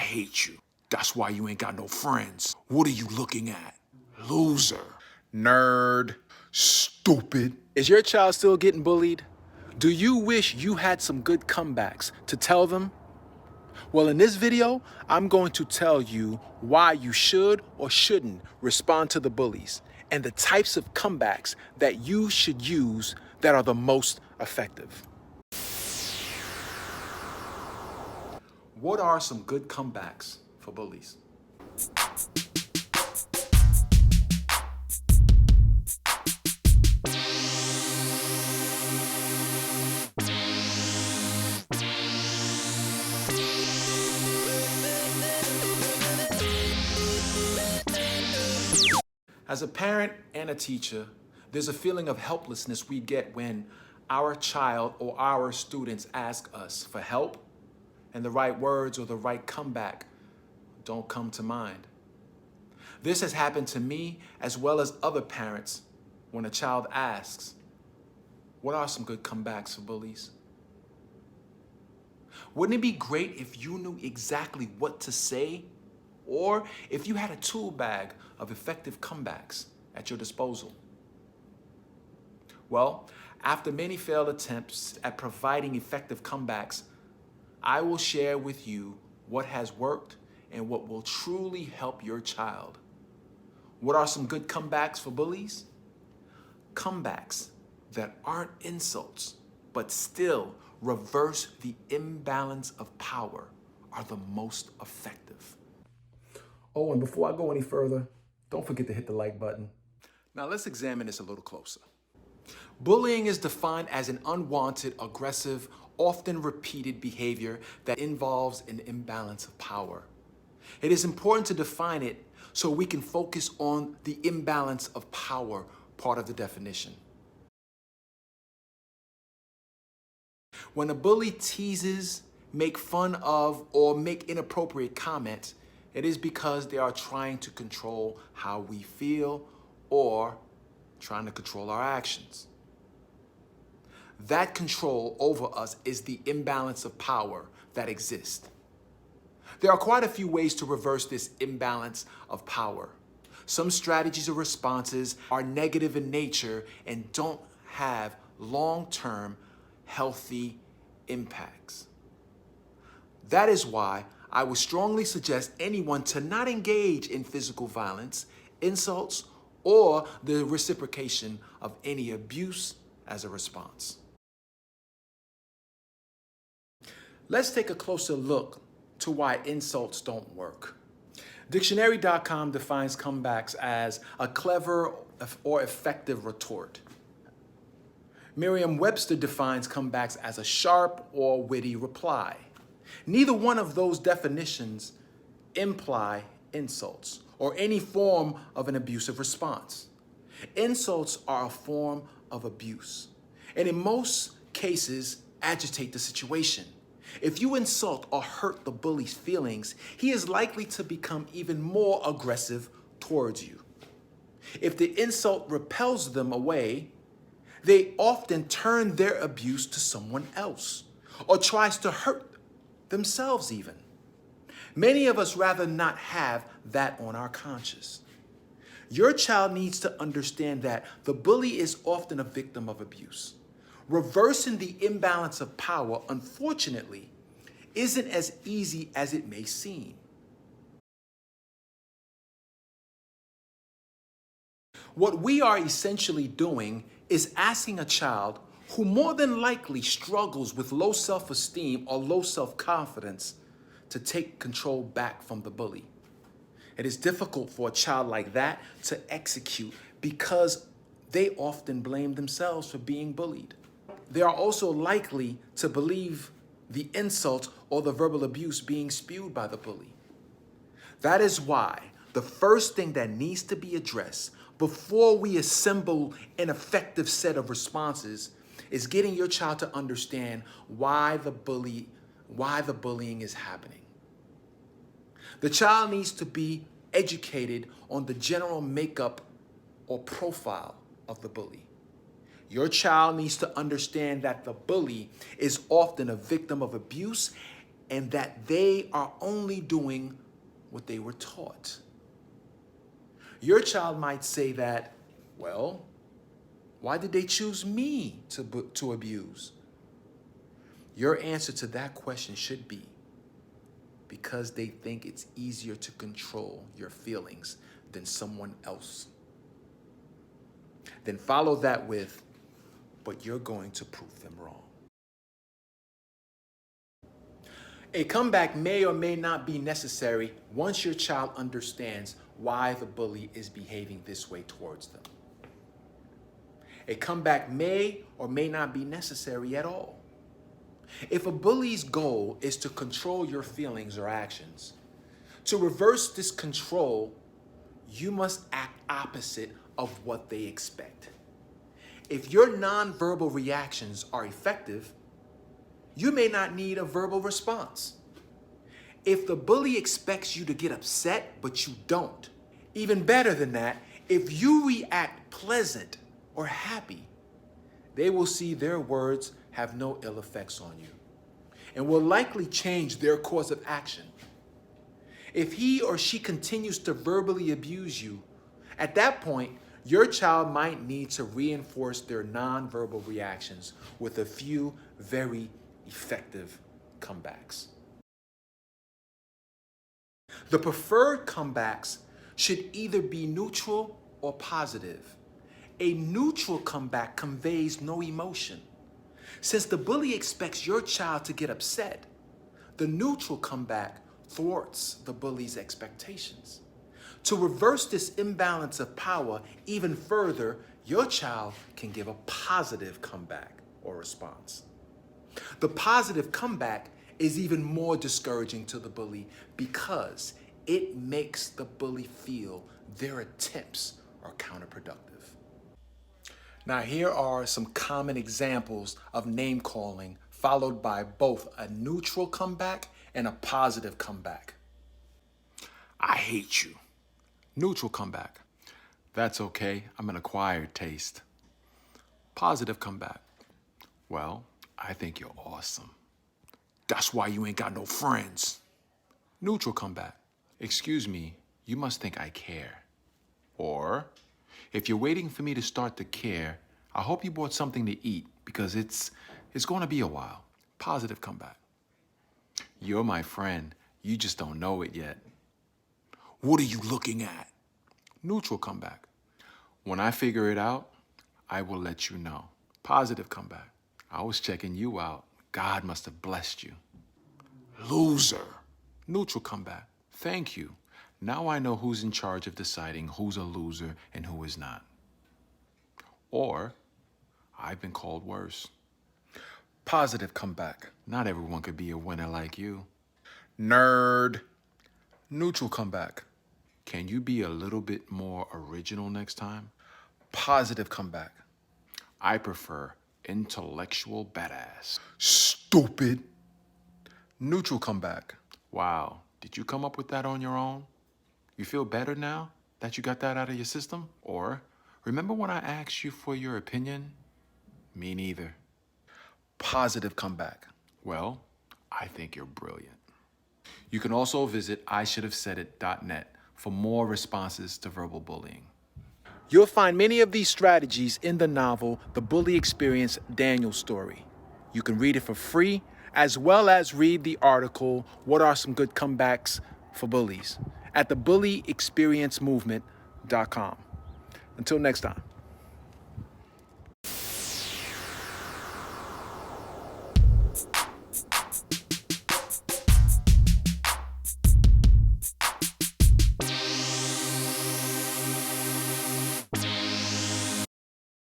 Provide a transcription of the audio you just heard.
hate you. That's why you ain't got no friends. What are you looking at? Loser. Nerd. Stupid. Is your child still getting bullied? Do you wish you had some good comebacks to tell them? Well, in this video, I'm going to tell you why you should or shouldn't respond to the bullies and the types of comebacks that you should use that are the most effective. What are some good comebacks for bullies? As a parent and a teacher, there's a feeling of helplessness we get when our child or our students ask us for help and the right words or the right comeback don't come to mind. This has happened to me as well as other parents when a child asks, what are some good comebacks for bullies? Wouldn't it be great if you knew exactly what to say, or if you had a tool bag of effective comebacks at your disposal? Well, after many failed attempts at providing effective comebacks, I will share with you what has worked and what will truly help your child. What are some good comebacks for bullies? Comebacks that aren't insults, but still reverse the imbalance of power are the most effective. Oh, and before I go any further, don't forget to hit the like button. Now let's examine this a little closer. Bullying is defined as an unwanted, aggressive, often repeated behavior that involves an imbalance of power. It is important to define it so we can focus on the imbalance of power part of the definition. When a bully teases, make fun of, or make inappropriate comments, it is because they are trying to control how we feel or trying to control our actions. That control over us is the imbalance of power that exists. There are quite a few ways to reverse this imbalance of power. Some strategies or responses are negative in nature and don't have long-term healthy impacts. That is why I would strongly suggest anyone to not engage in physical violence, insults, or the reciprocation of any abuse as a response. Let's take a closer look to why insults don't work. Dictionary.com defines comebacks as a clever or effective retort. Merriam-Webster defines comebacks as a sharp or witty reply. Neither one of those definitions imply insults or any form of an abusive response. Insults are a form of abuse, and in most cases, agitate the situation. If you insult or hurt the bully's feelings, he is likely to become even more aggressive towards you. If the insult repels them away, they often turn their abuse to someone else or tries to hurt themselves even. Many of us rather not have that on our conscience. Your child needs to understand that the bully is often a victim of abuse. Reversing the imbalance of power, unfortunately, isn't as easy as it may seem. What we are essentially doing is asking a child who more than likely struggles with low self-esteem or low self-confidence to take control back from the bully. It is difficult for a child like that to execute because they often blame themselves for being bullied. They are also likely to believe the insult or the verbal abuse being spewed by the bully. That is why the first thing that needs to be addressed before we assemble an effective set of responses is getting your child to understand why the bullying is happening. The child needs to be educated on the general makeup or profile of the bully. Your child needs to understand that the bully is often a victim of abuse and that they are only doing what they were taught. Your child might say that, well, why did they choose me to abuse? Your answer to that question should be, because they think it's easier to control your feelings than someone else. Then follow that with, but you're going to prove them wrong. A comeback may or may not be necessary once your child understands why the bully is behaving this way towards them. A comeback may or may not be necessary at all. If a bully's goal is to control your feelings or actions, to reverse this control, you must act opposite of what they expect. If your nonverbal reactions are effective, you may not need a verbal response. If the bully expects you to get upset, but you don't, even better than that, if you react pleasant or happy, they will see their words have no ill effects on you and will likely change their course of action. If he or she continues to verbally abuse you, at that point, your child might need to reinforce their nonverbal reactions with a few very effective comebacks. The preferred comebacks should either be neutral or positive. A neutral comeback conveys no emotion. Since the bully expects your child to get upset, the neutral comeback thwarts the bully's expectations. To reverse this imbalance of power even further, your child can give a positive comeback or response. The positive comeback is even more discouraging to the bully because it makes the bully feel their attempts are counterproductive. Now, here are some common examples of name calling followed by both a neutral comeback and a positive comeback. I hate you. Neutral comeback. That's okay, I'm an acquired taste. Positive comeback. Well, I think you're awesome. That's why you ain't got no friends. Neutral comeback. Excuse me, you must think I care. Or, if you're waiting for me to start to care, I hope you bought something to eat because it's going to be a while. Positive comeback. You're my friend, you just don't know it yet. What are you looking at? Neutral comeback. When I figure it out, I will let you know. Positive comeback. I was checking you out. God must have blessed you. Loser. Neutral comeback. Thank you. Now I know who's in charge of deciding who's a loser and who is not. Or, I've been called worse. Positive comeback. Not everyone could be a winner like you. Nerd. Neutral comeback. Can you be a little bit more original next time? Positive comeback. I prefer intellectual badass. Stupid. Neutral comeback. Wow, did you come up with that on your own? You feel better now that you got that out of your system? Or, remember when I asked you for your opinion? Me neither. Positive comeback. Well, I think you're brilliant. You can also visit ishouldhavesaidit.net for more responses to verbal bullying. You'll find many of these strategies in the novel, The Bully Experience, Daniel's Story. You can read it for free, as well as read the article, What Are Some Good Comebacks for Bullies, at thebullyexperiencemovement.com. Until next time.